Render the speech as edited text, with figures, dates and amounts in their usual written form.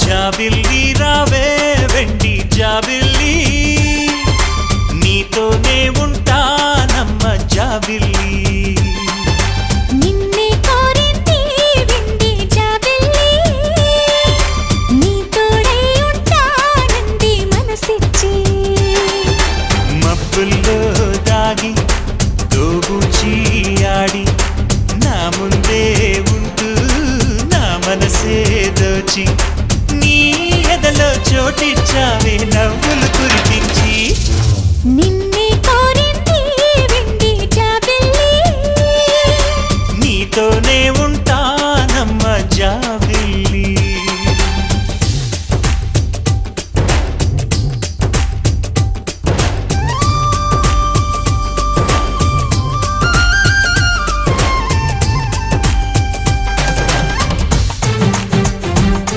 జాబిల్లి రావే వెండి జాబిల్లి నీతోనే ఉంటానమ్మ జాబిల్లి నిన్నే కోరింది వెండి జాబిల్లి నీ తోడై ఉంటానంది మనసిచ్చి మబ్బుల్లో దాగి దోబూచి ఆడి నా ముందే ఉంటూ నా మనసే దోచి నీ ఎదలో చోటిచ్చా